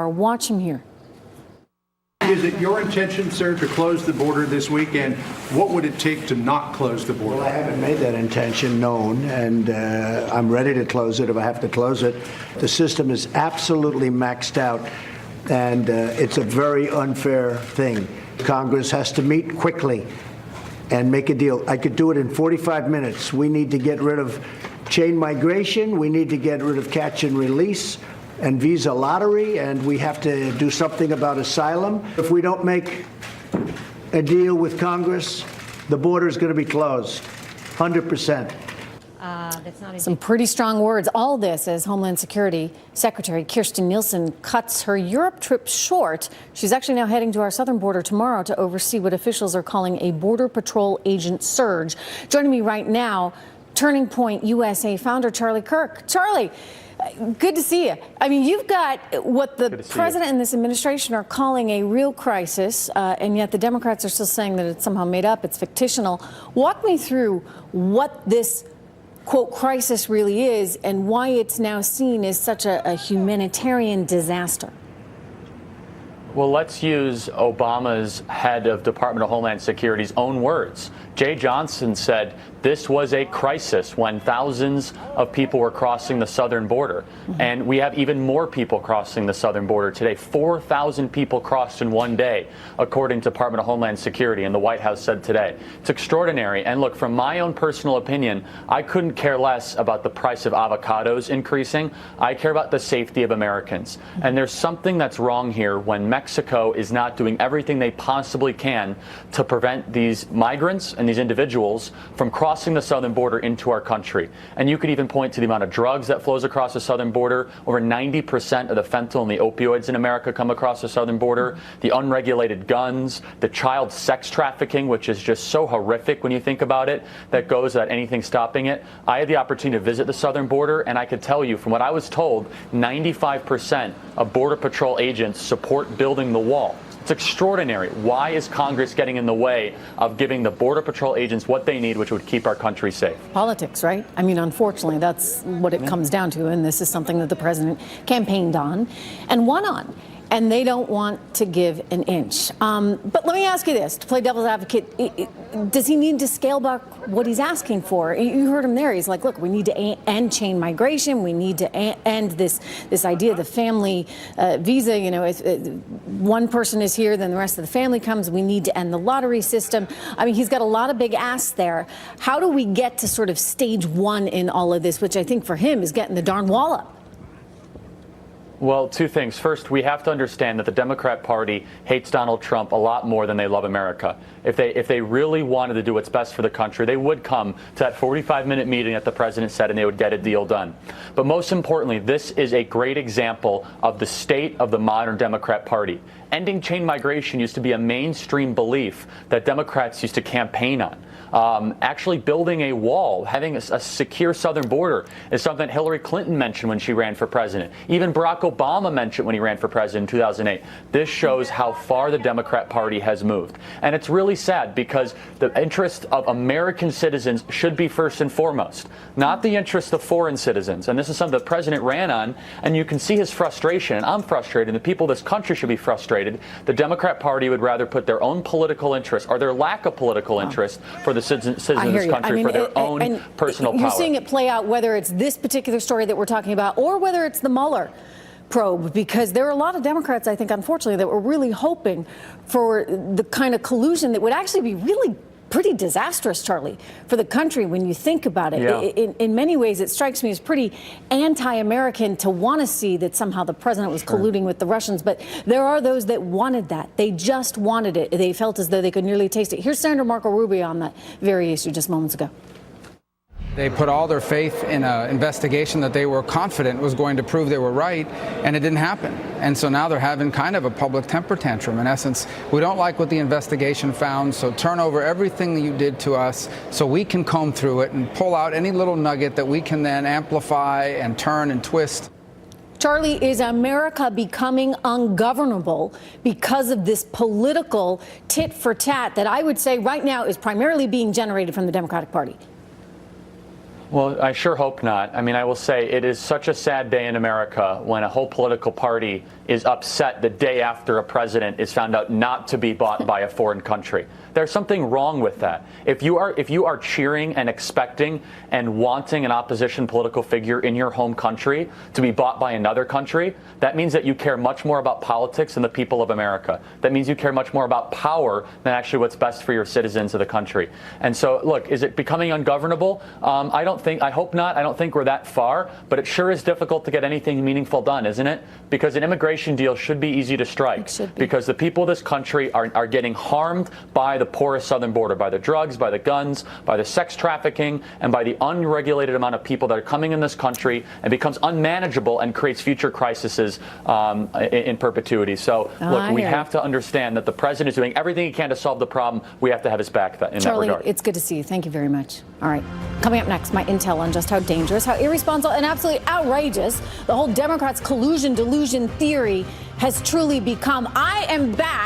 Watch him here. Is it your intention, sir, to close the border this weekend? What would it take to not close the border? Well, I haven't made that intention known, and I'm ready to close it if I have to close it. The system is absolutely maxed out, and it's a very unfair thing. Congress has to meet quickly and make a deal. I could do it in 45 minutes. We need to get rid of chain migration. We need to get rid of catch and release and visa lottery, and we have to do something about asylum. If we don't make a deal with Congress, the border is going to be closed, 100%. Some pretty strong words. All this as Homeland Security Secretary Kirstjen Nielsen cuts her Europe trip short. She's actually now heading to our southern border tomorrow to oversee what officials are calling a Border Patrol agent surge. Joining me right now, Turning Point USA founder Charlie Kirk. Charlie, good to see you. I mean, you've got what the president and this administration are calling a real crisis, and yet the Democrats are still saying that it's somehow made up, it's fictional. Walk me through what this, quote, crisis really is and why it's now seen as such a humanitarian disaster. Well, let's use Obama's head of Department of Homeland Security's own words. Jay Johnson said this was a crisis when thousands of people were crossing the southern border. And we have even more people crossing the southern border today. 4,000 people crossed in one day, according to Department of Homeland Security, and the White House said today. It's extraordinary. And look, from my own personal opinion, I couldn't care less about the price of avocados increasing. I care about the safety of Americans. And there's something that's wrong here when Mexico is not doing everything they possibly can to prevent these migrants and these individuals from crossing the southern border into our country. And you could even point to the amount of drugs that flows across the southern border. Over 90% of the fentanyl and the opioids in America come across the southern border. The unregulated guns, the child sex trafficking, which is just so horrific when you think about it, that goes without anything stopping it. I had the opportunity to visit the southern border, and I could tell you, from what I was told, 95% of Border Patrol agents support building the wall. It's extraordinary. Why is Congress getting in the way of giving the Border Patrol agents what they need, which would keep our country safe? Politics, right? I mean, unfortunately, that's what it comes down to. And this is something that the president campaigned on and won on. And they don't want to give an inch. But let me ask you this, to play devil's advocate, does he need to scale back what he's asking for? You heard him there. He's like, look, we need to end chain migration. We need to end this idea of the family visa. You know, if one person is here, then the rest of the family comes. We need to end the lottery system. I mean, he's got a lot of big asks there. How do we get to sort of stage one in all of this, which I think for him is getting the darn wall up? Well, two things. First, we have to understand that the Democrat Party hates Donald Trump a lot more than they love America. If they really wanted to do what's best for the country, they would come to that 45-minute meeting that the president said, and they would get a deal done. But most importantly, this is a great example of the state of the modern Democrat Party. Ending chain migration used to be a mainstream belief that Democrats used to campaign on. Actually building a wall, having a secure southern border is something Hillary Clinton mentioned when she ran for president. Even Barack Obama mentioned when he ran for president in 2008. This shows how far the Democrat Party has moved. And it's really sad because the interest of American citizens should be first and foremost, not the interest of foreign citizens. And this is something the president ran on, and you can see his frustration. And I'm frustrated, and the people of this country should be frustrated. The Democrat Party would rather put their own political interest, or their lack of political interest, for the citizens of this country, for their own personal power. You're seeing it play out, whether it's this particular story that we're talking about or whether it's the Mueller probe, because there are a lot of Democrats, I think, unfortunately, that were really hoping for the kind of collusion that would actually be really pretty disastrous, Charlie, for the country when you think about it. Yeah. In many ways, it strikes me as pretty anti-American to want to see that somehow the president was colluding with the Russians. But there are those that wanted that. They just wanted it. They felt as though they could nearly taste it. Here's Senator Marco Rubio on that very issue just moments ago. They put all their faith in an investigation that they were confident was going to prove they were right, and it didn't happen. And so now they're having kind of a public temper tantrum. In essence, we don't like what the investigation found, so turn over everything that you did to us so we can comb through it and pull out any little nugget that we can then amplify and turn and twist. Charlie, is America becoming ungovernable because of this political tit for tat that I would say right now is primarily being generated from the Democratic Party? Well, I sure hope not. I mean, I will say it is such a sad day in America when a whole political party is upset the day after a president is found out not to be bought by a foreign country. There's something wrong with that. If you are cheering and expecting and wanting an opposition political figure in your home country to be bought by another country, that means that you care much more about politics than the people of America. That means you care much more about power than actually what's best for your citizens of the country. And so, look, is it becoming ungovernable? I hope not. I don't think we're that far, but it sure is difficult to get anything meaningful done, isn't it? Because an immigration deal should be easy to strike. It should be. Because the people of this country are getting harmed by the porous southern border, by the drugs, by the guns, by the sex trafficking, and by the unregulated amount of people that are coming in this country, and becomes unmanageable and creates future crises in perpetuity. So, look, we have to understand that the president is doing everything he can to solve the problem. We have to have his back in Charlie, that regard. it's good to see you. Thank you very much. All right. Coming up next, my intel on just how dangerous, how irresponsible, and absolutely outrageous the whole Democrats' collusion delusion theory has truly become. I am back